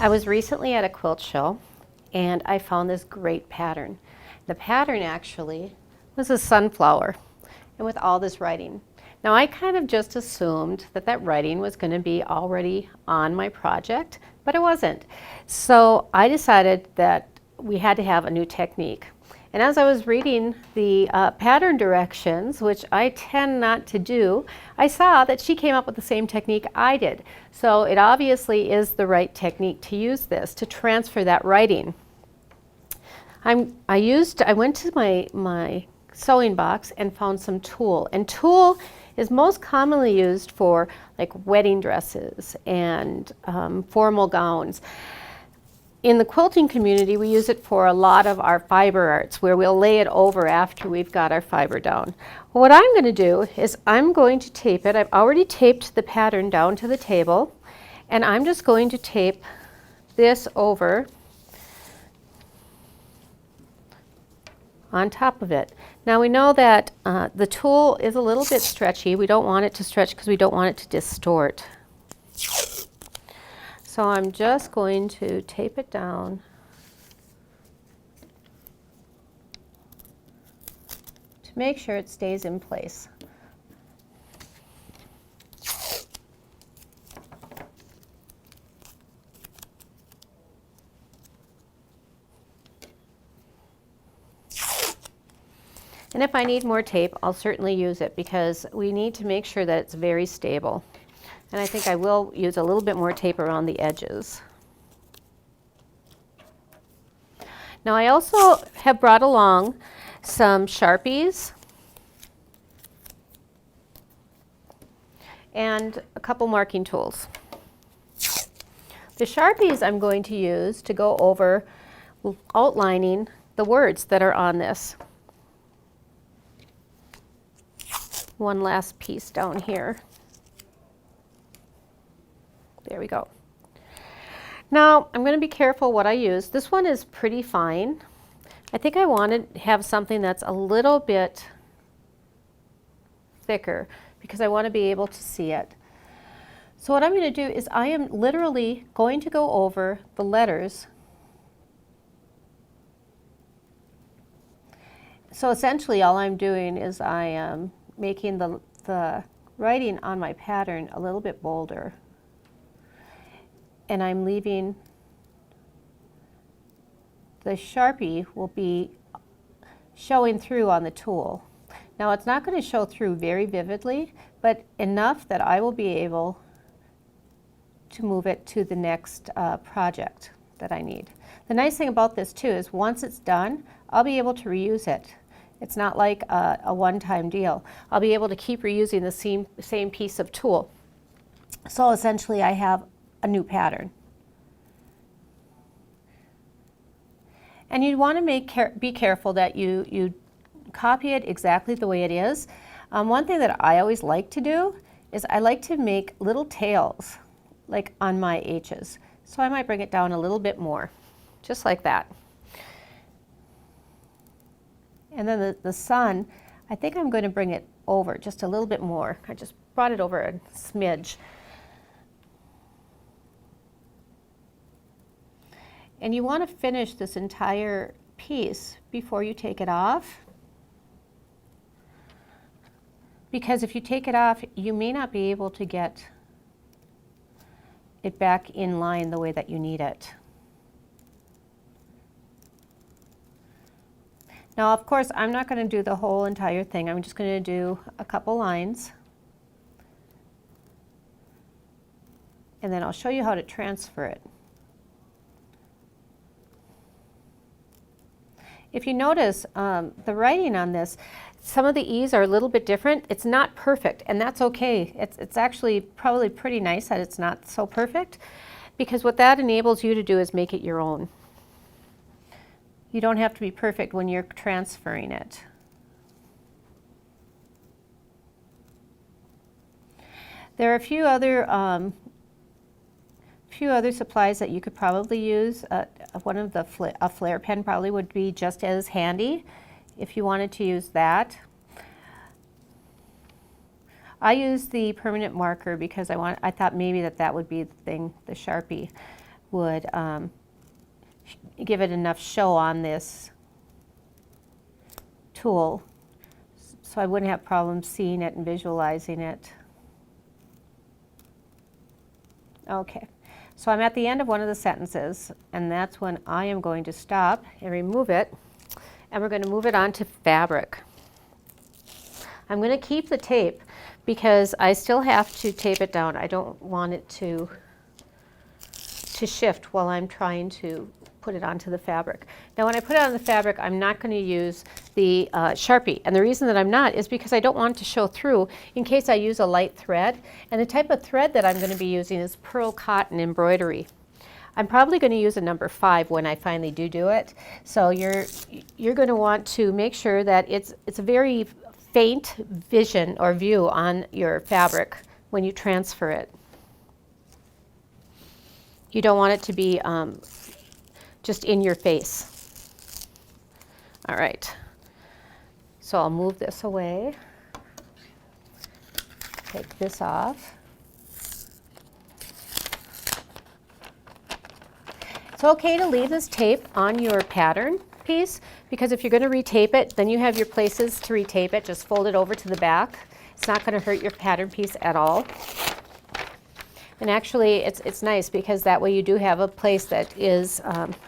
I was recently at a quilt show and I found this great pattern. The pattern actually was a sunflower and with all this writing. Now I kind of just assumed that that writing was going to be already on my project, but it wasn't. So I decided that we had to have a new technique. And as I was reading the pattern directions, which I tend not to do, I saw that she came up with the same technique I did. So it obviously is the right technique to use this, to transfer that writing. I went to my sewing box and found some tulle. And tulle is most commonly used for like wedding dresses and formal gowns. In the quilting community, we use it for a lot of our fiber arts where we'll lay it over after we've got our fiber down. What I'm going to do is I'm going to tape it. I've already taped the pattern down to the table, and I'm just going to tape this over on top of it. Now we know that the tulle is a little bit stretchy. We don't want it to stretch because we don't want it to distort. So I'm just going to tape it down to make sure it stays in place. And if I need more tape, I'll certainly use it because we need to make sure that it's very stable. And I think I will use a little bit more tape around the edges. Now I also have brought along some Sharpies and a couple marking tools. The Sharpies I'm going to use to go over outlining the words that are on this. One last piece down here. There we go. Now I'm going to be careful what I use. This one is pretty fine. I think I want to have something that's a little bit thicker because I want to be able to see it. So what I'm going to do is I am literally going to go over the letters. So essentially all I'm doing is I am making the writing on my pattern a little bit bolder. And I'm leaving the Sharpie will be showing through on the tool. Now it's not going to show through very vividly, but enough that I will be able to move it to the next project that I need. The nice thing about this too is once it's done, I'll be able to reuse it. It's not like a one-time deal. I'll be able to keep reusing the same piece of tulle. So essentially I have a new pattern. And you want to be careful that you copy it exactly the way it is. One thing that I always like to do is I like to make little tails like on my H's. So I might bring it down a little bit more, just like that. And then the sun, I think I'm going to bring it over just a little bit more. I just brought it over a smidge. And you want to finish this entire piece before you take it off. Because if you take it off, you may not be able to get it back in line the way that you need it. Now, of course, I'm not going to do the whole entire thing. I'm just going to do a couple lines. And then I'll show you how to transfer it. If you notice the writing on this, some of the E's are a little bit different. It's not perfect, and that's okay. It's actually probably pretty nice that it's not so perfect, because what that enables you to do is make it your own. You don't have to be perfect when you're transferring it. There are a few other supplies that you could probably use. One of the a flare pen probably would be just as handy if you wanted to use that. I use the permanent marker because I thought maybe that would be the thing, the Sharpie. would give it enough show on this tool, so I wouldn't have problems seeing it and visualizing it. Okay, so I'm at the end of one of the sentences, and that's when I am going to stop and remove it, and we're going to move it onto fabric. I'm going to keep the tape because I still have to tape it down. I don't want it to shift while I'm trying to put it onto the fabric. Now when I put it on the fabric, I'm not going to use the Sharpie, and the reason that I'm not is because I don't want it to show through in case I use a light thread, and the type of thread that I'm going to be using is pearl cotton embroidery. I'm probably going to use a number 5 when I finally do it, so you're going to want to make sure that it's a very faint vision or view on your fabric when you transfer it. You don't want it to be just in your face. All right, so I'll move this away, take this off. It's okay to leave this tape on your pattern piece, because if you're going to retape it, then you have your places to retape it. Just fold it over to the back. It's not going to hurt your pattern piece at all. And actually, it's nice because that way you do have a place that is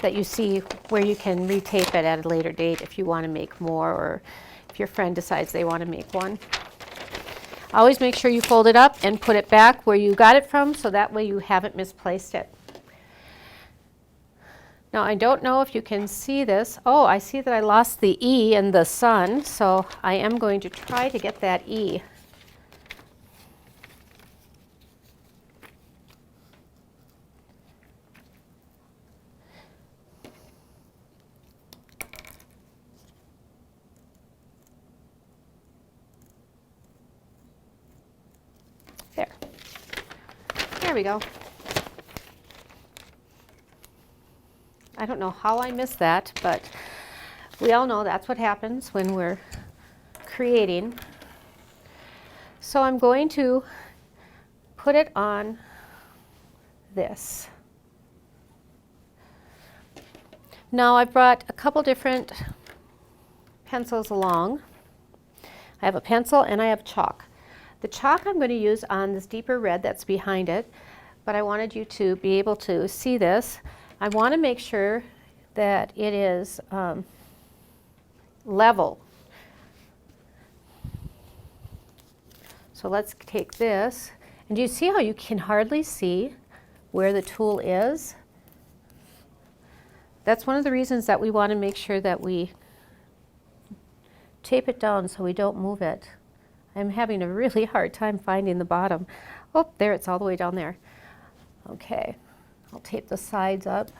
that you see where you can retape it at a later date if you want to make more, or if your friend decides they want to make one. Always make sure you fold it up and put it back where you got it from, so that way you haven't misplaced it. Now I don't know if you can see this. Oh, I see that I lost the E in the sun, so I am going to try to get that E. There. There we go. I don't know how I missed that, but we all know that's what happens when we're creating. So I'm going to put it on this. Now I've brought a couple different pencils along. I have a pencil and I have chalk. The chalk I'm going to use on this deeper red that's behind it, but I wanted you to be able to see this. I want to make sure that it is level. So let's take this, and do you see how you can hardly see where the tool is? That's one of the reasons that we want to make sure that we tape it down so we don't move it. I'm having a really hard time finding the bottom. Oh, there, it's all the way down there. Okay, I'll tape the sides up.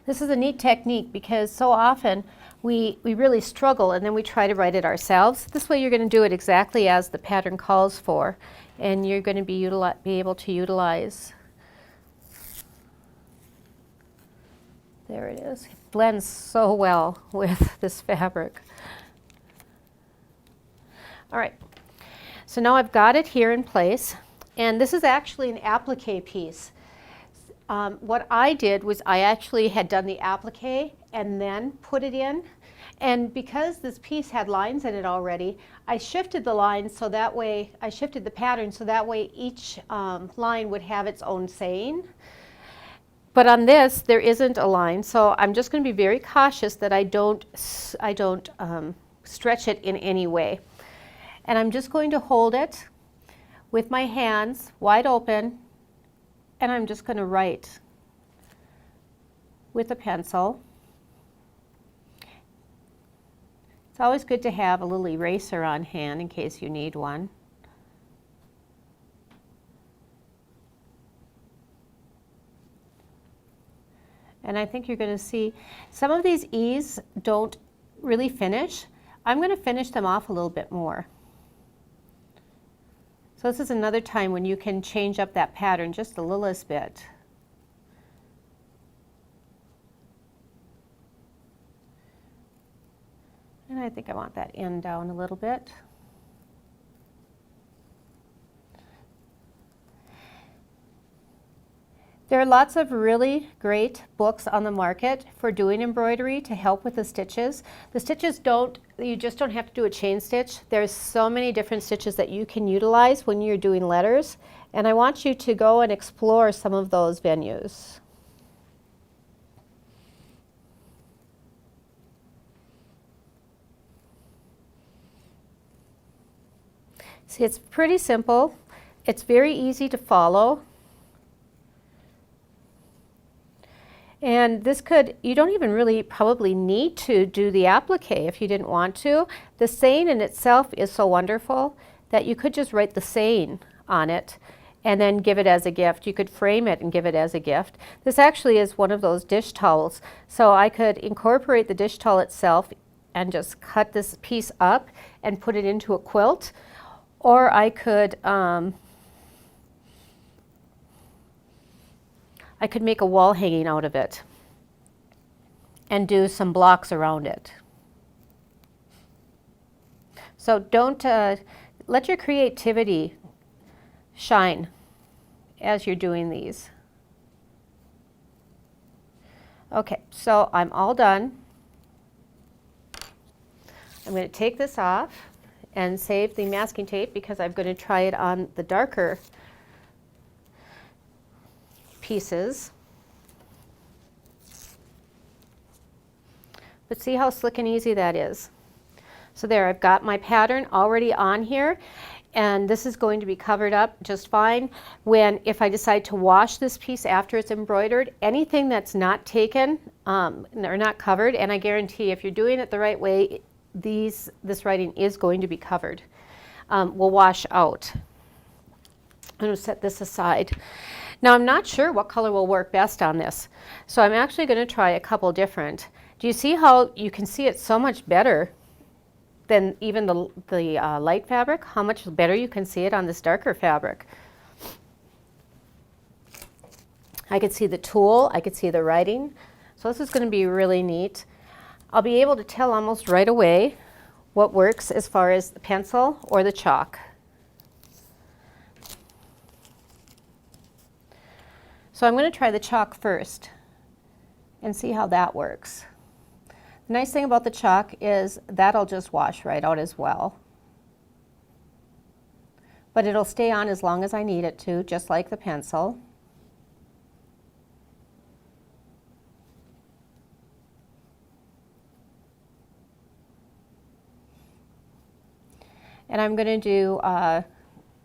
This is a neat technique because so often we really struggle and then we try to write it ourselves. This way you're going to do it exactly as the pattern calls for, and you're going to be able to utilize. There it is. It blends so well with this fabric. All right, so now I've got it here in place, and this is actually an applique piece. What I did was I actually had done the applique and then put it in, and because this piece had lines in it already, I shifted the lines so that way, I shifted the pattern so that way each line would have its own saying. But on this, there isn't a line, so I'm just going to be very cautious that I don't stretch it in any way. And I'm just going to hold it with my hands wide open, and I'm just going to write with a pencil. It's always good to have a little eraser on hand in case you need one. And I think you're going to see some of these E's don't really finish. I'm going to finish them off a little bit more. So this is another time when you can change up that pattern just the littlest bit. And I think I want that end down a little bit. There are lots of really great books on the market for doing embroidery to help with the stitches. The stitches you just don't have to do a chain stitch. There's so many different stitches that you can utilize when you're doing letters, and I want you to go and explore some of those venues. See, it's pretty simple. It's very easy to follow. And this you don't even really probably need to do the applique if you didn't want to. The saying in itself is so wonderful that you could just write the saying on it and then give it as a gift. You could frame it and give it as a gift. This actually is one of those dish towels. So I could incorporate the dish towel itself and just cut this piece up and put it into a quilt. Or I could make a wall hanging out of it and do some blocks around it. So don't let your creativity shine as you're doing these. Okay, so I'm all done. I'm going to take this off and save the masking tape because I'm going to try it on the darker pieces. But see how slick and easy that is. So there, I've got my pattern already on here, and this is going to be covered up just fine. If I decide to wash this piece after it's embroidered, anything that's not taken or not covered, and I guarantee if you're doing it the right way, this writing is going to be covered, will wash out. I'm going to set this aside. Now I'm not sure what color will work best on this, so I'm actually going to try a couple different. Do you see how you can see it so much better than even the light fabric? How much better you can see it on this darker fabric. I could see the tulle, I could see the writing, so this is going to be really neat. I'll be able to tell almost right away what works as far as the pencil or the chalk. So I'm going to try the chalk first and see how that works. The nice thing about the chalk is that'll just wash right out as well. But it'll stay on as long as I need it to, just like the pencil. And I'm going to do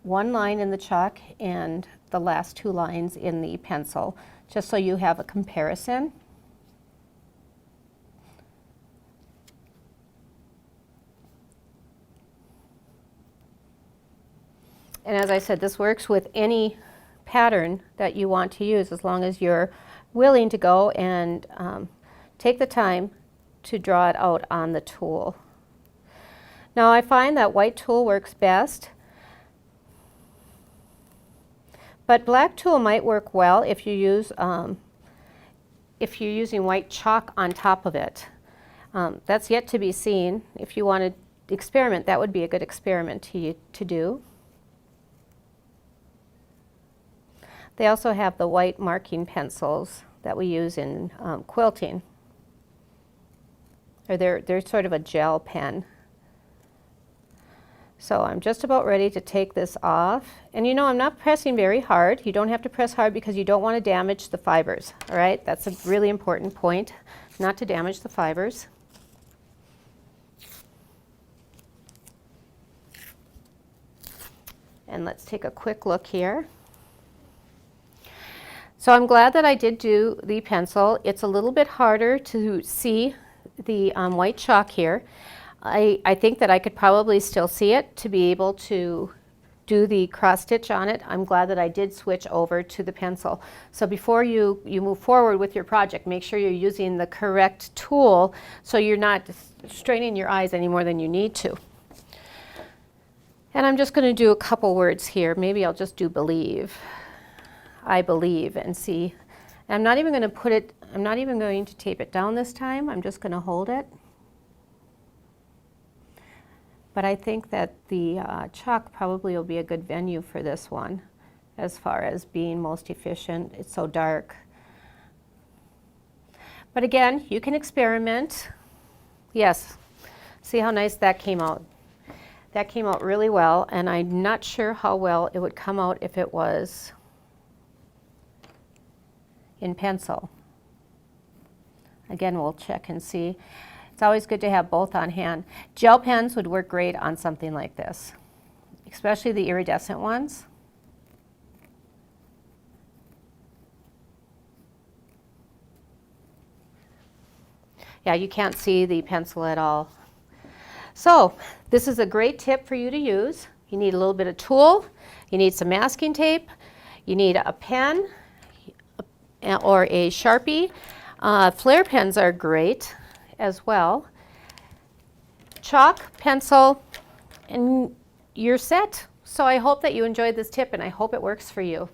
one line in the chalk and the last two lines in the pencil, just so you have a comparison. And as I said, this works with any pattern that you want to use, as long as you're willing to go and take the time to draw it out on the tool. Now I find that white tulle works best, but black tulle might work well if you use if you're using white chalk on top of it. That's yet to be seen. If you want to experiment, that would be a good experiment to do. They also have the white marking pencils that we use in quilting. Or they're sort of a gel pen. So I'm just about ready to take this off. And you know, I'm not pressing very hard. You don't have to press hard because you don't want to damage the fibers. All right, that's a really important point, not to damage the fibers. And let's take a quick look here. So I'm glad that I did do the pencil. It's a little bit harder to see the white chalk here. I think that I could probably still see it to be able to do the cross stitch on it. I'm glad that I did switch over to the pencil. So before you move forward with your project, make sure you're using the correct tool so you're not straining your eyes any more than you need to. And I'm just going to do a couple words here. Maybe I'll just do believe. I believe, and see. I'm not even going to I'm not even going to tape it down this time. I'm just going to hold it. But I think that the chalk probably will be a good venue for this one as far as being most efficient. It's so dark. But again, you can experiment. Yes, see how nice that came out. That came out really well, and I'm not sure how well it would come out if it was in pencil. Again, we'll check and see. It's always good to have both on hand. Gel pens would work great on something like this, especially the iridescent ones. Yeah, you can't see the pencil at all. So this is a great tip for you to use. You need a little bit of tulle, you need some masking tape, you need a pen or a Sharpie. Flare pens are great as well. Chalk, pencil, and you're set. So I hope that you enjoyed this tip, and I hope it works for you.